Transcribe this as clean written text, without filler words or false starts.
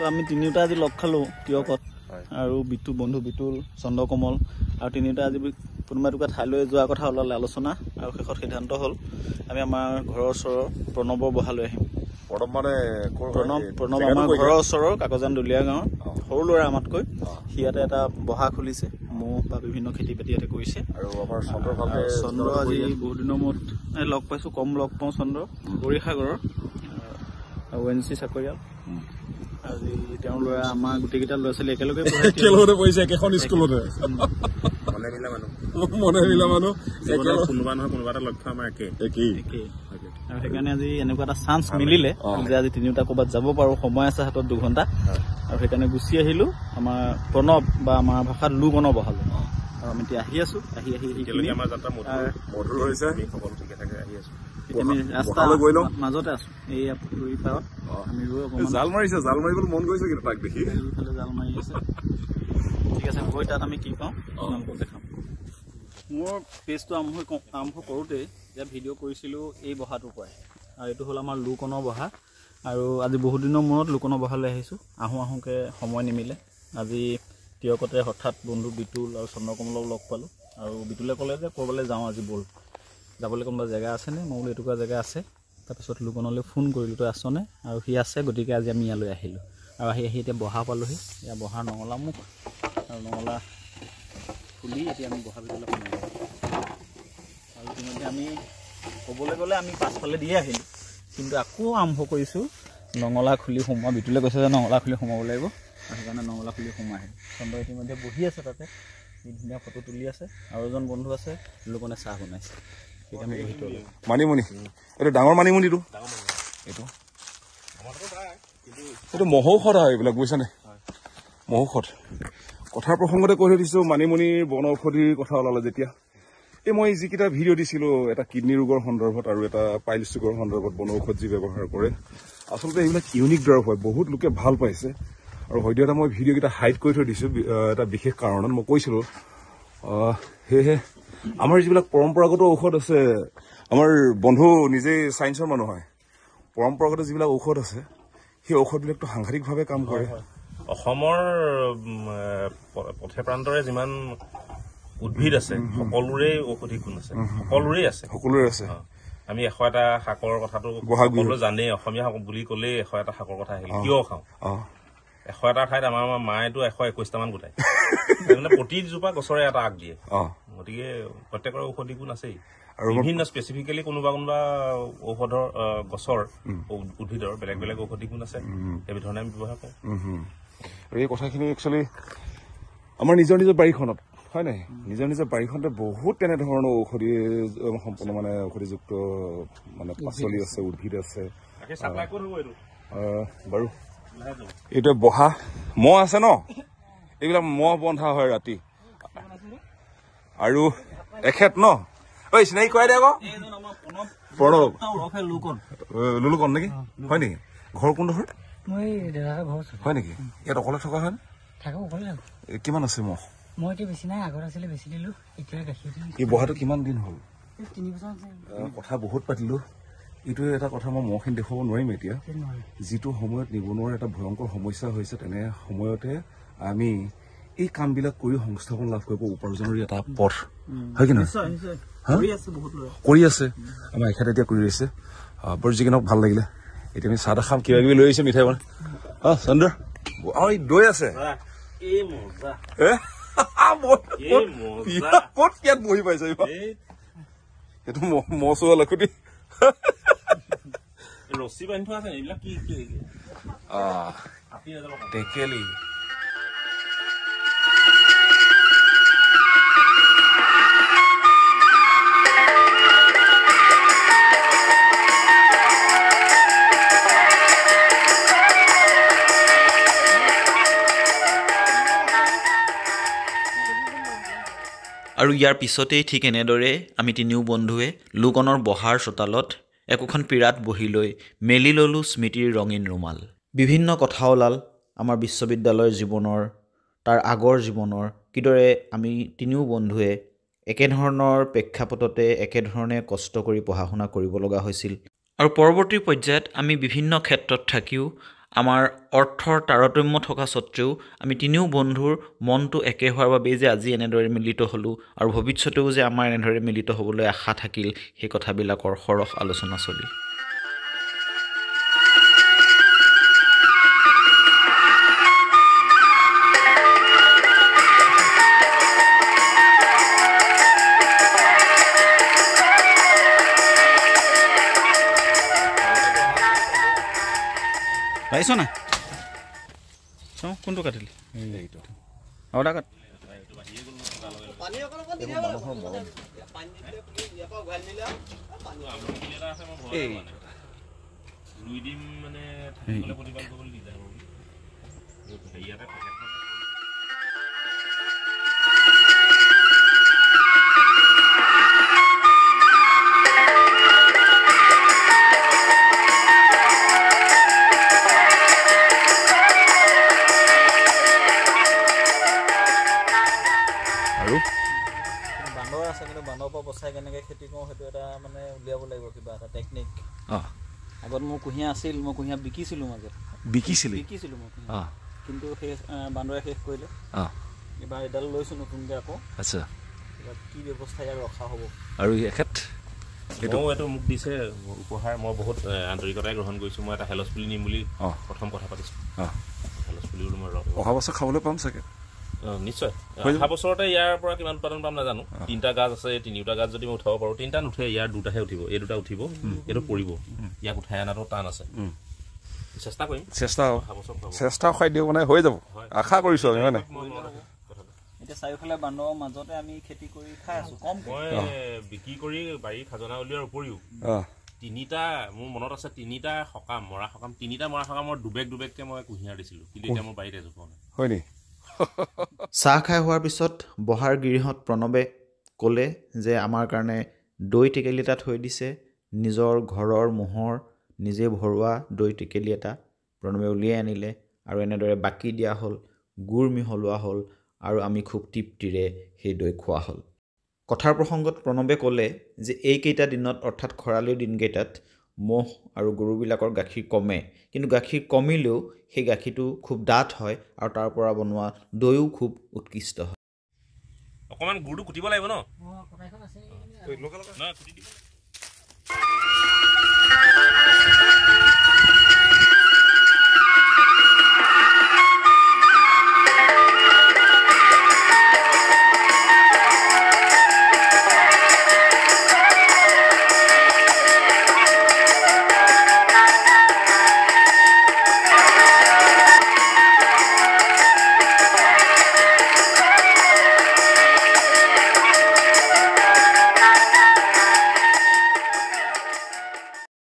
তো আমি তিনিওটা আজি লগ খালোঁ তিয়কত আৰু বিটু বন্ধু বিটুল চন্দ্ৰকমল আৰু তিনিওটা আজি কোনোবা এটুকুৰা ঠাইলৈ যোৱাৰ কথা ওলালে আলোচনা আৰু শেষত সিদ্ধান্ত হ'ল আমি আমাৰ ঘৰৰ ওচৰৰ প্ৰণৱৰ বহালৈ আহিম। প্ৰণৱ আমাৰ ঘৰৰ ওচৰৰ কাকজান দলীয়া গাঁৱৰ সৰু ল'ৰা আমাতকৈ সি ইয়াতে এটা বহা খুলিছে মৌ বা বিভিন্ন খেতি বাতি ইয়াতে কৰিছে। আৰু আমাৰ চন্দ্ৰ আজি বহুত দিনৰ মূৰত লগ পাইছোঁ, কম লগ পাওঁ চন্দ্ৰ বৰিসাগৰৰ ONC চাকৰিয়াল। আজি তেওঁৰ ল'ৰা আমাৰ গোটেইকেইটা ল'ৰা ছোৱালী একেলগে পঢ়িছে একেখন স্কুলতে মনে মিলা মানুহ কোনোবা নহয় কোনোবা এটা লক্ষ্য আমাৰ একেই আৰু সেইকাৰণে আজি এনেকুৱা এটা চান্স মিলিলে যে আজি তিনিওটা ক'ৰবাত যাব পাৰোঁ, সময় আছে হাতত 2 ঘণ্টা আৰু সেইকাৰণে গুচি আহিলোঁ আমাৰ প্ৰণৱ বা আমাৰ ভাষাত লুকনৰ বহালৈ। আৰু আমি এতিয়া আহি আছোঁ আহি আমাৰ যাত্ৰা মধুৰ হৈছে সকলো ঠিকে থাকে আহি আছোঁ। আমি ৰাস্তা মাজতে আছোঁ এইয়া পুখুৰী পাৰত আমি ৰৈ জাল মাৰিবলৈ মন গৈছে কিন্তু তাক দেখি জাল মাৰি আছে। ঠিক আছে গৈ তাত আমি কি পাওঁ আপোনালোকক দেখাম। মোৰ পেজটো আৰম্ভ কৰোঁতেই যে ভিডিঅ' কৰিছিলোঁ এই বহাটোৰ পৰাই আৰু এইটো হ'ল আমাৰ লুকনৰ বহা। আৰু আজি বহুত দিনৰ মূৰত লুকনৰ বহালৈ আহিছোঁ। আহোঁকৈ সময় নিমিলে। আজি তিয়কতে হঠাৎ বন্ধু বিটুল আৰু চন্দ্ৰকমলক লগ পালোঁ আৰু বিটুলে ক'লে যে ক'ৰবালৈ যাওঁ আজি ব'ল, যাবলৈ কোনোবা জেগা আছেনে? মই বোলো এইটুকুৰা জেগা আছে। তাৰপিছত লুকনলৈ ফোন কৰিলোঁ তই আছনে, আৰু সি আছে, গতিকে আজি আমি ইয়ালৈ আহিলোঁ আৰু আহি এতিয়া বহা পালোঁহি। এয়া বহাৰ নঙলা মুখ আৰু নঙলা খুলি এতিয়া আমি বহা ভিতৰলৈ সোমাই আৰু ইতিমধ্যে আমি ক'বলৈ গ'লে আমি পাছফালে দিয়ে আহিলোঁ, কিন্তু আকৌ আৰম্ভ কৰিছোঁ নঙলা খুলি সোমোৱা। বিটুলে কৈছে যে নঙলা খুলি সোমাব লাগিব আৰু সেইকাৰণে নঙলা খুলি সোমাই আহিলোঁ। চন্দ্ৰ ইতিমধ্যে বহি আছে তাতে, কি ধুনীয়া ফটো তুলি আছে আৰু এজন বন্ধু আছে লুকনে চাহ বনাইছে। মানিমুনি এইটো ডাঙৰ মানিমুনিটো এইটো মহৌষধ হয় এইবিলাক বুজিছানে? মহৌষধ কথাৰ প্ৰসংগতে কৈ থৈ দিছোঁ। মানিমুনিৰ বন ঔষধিৰ কথা ওলালে যেতিয়া মই যিকেইটা ভিডিঅ' দিছিলোঁ এটা কিডনী ৰোগৰ সন্দৰ্ভত আৰু এটা পাইলছ ৰোগৰ সন্দৰ্ভত বন ঔষধ যি ব্যৱহাৰ কৰে, আচলতে এইবিলাক ইউনিক দৰৱ হয়। বহুত লোকে ভাল পাইছে আৰু হয়তো এটা মই ভিডিঅ'কেইটা হাইড কৰি থৈ দিছোঁ এটা বিশেষ কাৰণত মই কৈছিলোঁ। সেয়েহে আমাৰ যিবিলাক পৰম্পৰাগত ঔষধ আছে, আমাৰ বন্ধু নিজেই ছায়েন্সৰ মানুহ হয়, পৰম্পৰাগত যিবিলাক ঔষধ আছে সেই ঔষধবিলাকতো সাংঘাতিকভাৱে কাম কৰে। অসমৰ পথে প্ৰান্তৰে যিমান উদ্ভিদ আছে সকলোৰে ঔষধি গুণ আছে, সকলোৰে আছে। আমি 100টা শাকৰ কথাটো সকলোৱে জানেই, অসমীয়া বুলি ক'লেই 100টা শাকৰ কথা আহিল। কিয় খাওঁ? 100টা ঠাইত আমাৰ মায়েতো 121টামান গোটায় মানে প্ৰতিজোপা গছৰে এটা আগ দিয়ে। গতিকে প্ৰত্যেকৰে ঔষধি গুণ আছেই আৰু বিভিন্ন স্পেচিফিকেলি কোনোবা ঔষধৰ গছৰ উদ্ভিদৰ বেলেগ বেলেগ ঔষধি গুণ আছে, সেইধৰণে আমি ব্যৱহাৰ কৰোঁ। আৰু এই কথাখিনি একচুৱেলি আমাৰ নিজৰ বাৰীখনত হয় নাই, নিজৰ বাৰীখনতে বহুত তেনেধৰণৰ ঔষধি সম্পূৰ্ণ মানে ঔষধিযুক্ত মানে পাচলি আছে, উদ্ভিদ আছে। বাৰু এইটো বহা মহ আছে ন, এইবিলাক মহ বন্ধা হয় ৰাতি। আৰু এখেত ন চিনাকি কৰাই দে আকৌ প্ৰণৱ লুলুকন নেকি? হয় নেকি? ঘৰ কোনডোখৰ হয় নেকি? ইয়াত অকলে থকা হয়? কিমান আছে মহ? এই বহাটো কিমান দিন হ'ল? কথা বহুত পাতিলো। এইটো এটা কথা মই মহখিনি দেখুৱাব নোৱাৰিম এতিয়া। যিটো সময়ত নিবনুৱাৰ এটা ভয়ংকৰ সমস্যা হৈছে, তেনে সময়তে আমি এই কামবিলাক কৰি সংস্থাপন লাভ কৰিব উপাৰ্জনৰ এটা পথ হয় কি নহয়? কৰি আছে আমাৰ এখেত এতিয়া কৰি আছে। বৰ যিকি নহওক ভাল লাগিলে। এতিয়া আমি চাহ খাম, কিবা কিবি লৈ আহিছে মিঠাই বনাই। চন্দ্ৰ এই দৈ আছে ক'ত ইয়াত বহি পাইছে? এইটো মহ চোৱা লাখুটি ৰছী বান্ধি থোৱা আছে এইবিলাক কি টেকেলি। আৰু ইয়াৰ পিছতেই ঠিক এনেদৰে আমি তিনিও বন্ধুৱে লুকনৰ বহাৰ চোতালত একোখন পীৰাত বহি লৈ মেলি ল'লোঁ স্মৃতিৰ ৰঙীন ৰুমাল। বিভিন্ন কথা ওলাল আমাৰ বিশ্ববিদ্যালয়ৰ জীৱনৰ, তাৰ আগৰ জীৱনৰ, কিদৰে আমি তিনিও বন্ধুৱে একেধৰণৰ প্ৰেক্ষাপটতে একেধৰণে কষ্ট কৰি পঢ়া শুনা কৰিব লগা হৈছিল আৰু পৰৱৰ্তী পৰ্যায়ত আমি বিভিন্ন ক্ষেত্ৰত থাকিও আমাৰ অৰ্থৰ তাৰতম্য থকা স্বত্তেও আমি তিনিও বন্ধুৰ মনটো একে হোৱাৰ বাবেই যে আজি এনেদৰে মিলিত হ'লোঁ আৰু ভৱিষ্যতেও যে আমাৰ এনেদৰে মিলিত হ'বলৈ আশা থাকিল, সেই কথাবিলাকৰ সৰহ আলোচনা চলিল। পাইছ না চাওঁ কোনটো কাটিলি আৰু এটা কাট বান্দৰ আছে, কিন্তু বান্দৰৰ পৰা বচাই কেনেকৈ খেতি কৰোঁ সেইটো এটা মানে উলিয়াব লাগিব, কিবা এটা টেকনিক। আগত মোৰ কুঁহিয়া আছিল, মই কুঁহিয়া বিকিছিলোঁ মাজত। বিকিছিলোঁ মই কুঁহিয়া, কিন্তু সেই বান্দৰে শেষ কৰিলে। এইবাৰ এডাল লৈছোঁ নতুনকৈ আকৌ। আচ্ছা, এইবাৰ কি ব্যৱস্থা ইয়াক ৰখা হ'ব? আৰু এখেত এইটো মোক দিছে উপহাৰ, মই বহুত আন্তৰিকতাই গ্ৰহণ কৰিছোঁ। মই এটা হেলছ পুলি নিম বুলি প্ৰথম কথা পাতিছোঁ। হেলছ পুলি বোলো মই অহা বছৰ খাবলৈ পাম চাগে। নিশ্চয় অহা বছৰতে ইয়াৰ পৰা কিমান উৎপাদন পাম নাজানো। 3টা গাছ আছে, 3টা গাছ যদি মই উঠাব পাৰোঁ, 3টা নুঠে, ইয়াৰ 2টাহে উঠিব, এই 2টা উঠিব, এইটো পৰিব। ইয়াক উঠাই অনাটো টান আছে, চেষ্টা কৰিম। চেষ্টা খাই দিওঁ মানে হৈ যাব, আশা কৰিছোঁ আমি মানে। এতিয়া চাৰিওফালে বান্দৰৰ মাজতে আমি খেতি কৰি খাই আছোঁ। কম মই বিক্ৰী কৰি বাৰীৰ খাজনা উলিওৱাৰ উপৰিও 3টা মোৰ মনত আছে, 3টা সকাম, মৰা সকাম, 3টা মৰা সকামৰ দুবেগকৈ মই কুঁহিয়াৰ দিছিলোঁ, কিন্তু এতিয়া মোৰ বাৰীত এজোপা নাই। হয় নি? চাহ খাই হোৱাৰ পিছত বহাৰ গৃহত প্ৰণৱে ক'লে যে আমাৰ কাৰণে দৈ টেকেলি এটা থৈ দিছে, নিজৰ ঘৰৰ ম'হৰ নিজে ভৰোৱা দৈ টেকেলি এটা প্ৰণৱে উলিয়াই আনিলে আৰু এনেদৰে বাকি দিয়া হ'ল, গুড় মিহলোৱা হ'ল আৰু আমি খুব তৃপ্তিৰে সেই দৈ খোৱা হ'ল। কথাৰ প্ৰসংগত প্ৰণৱে ক'লে যে এইকেইটা দিনত অৰ্থাৎ খৰালিৰ দিনকেইটাত ম'হ আৰু গৰুবিলাকৰ গাখীৰ কমে, কিন্তু গাখীৰ কমিলেও সেই গাখীৰটো খুব ডাঠ হয় আৰু তাৰ পৰা বনোৱা দৈও খুব উৎকৃষ্ট হয়। অকণমান গুড়টো কুটিব লাগিব ন?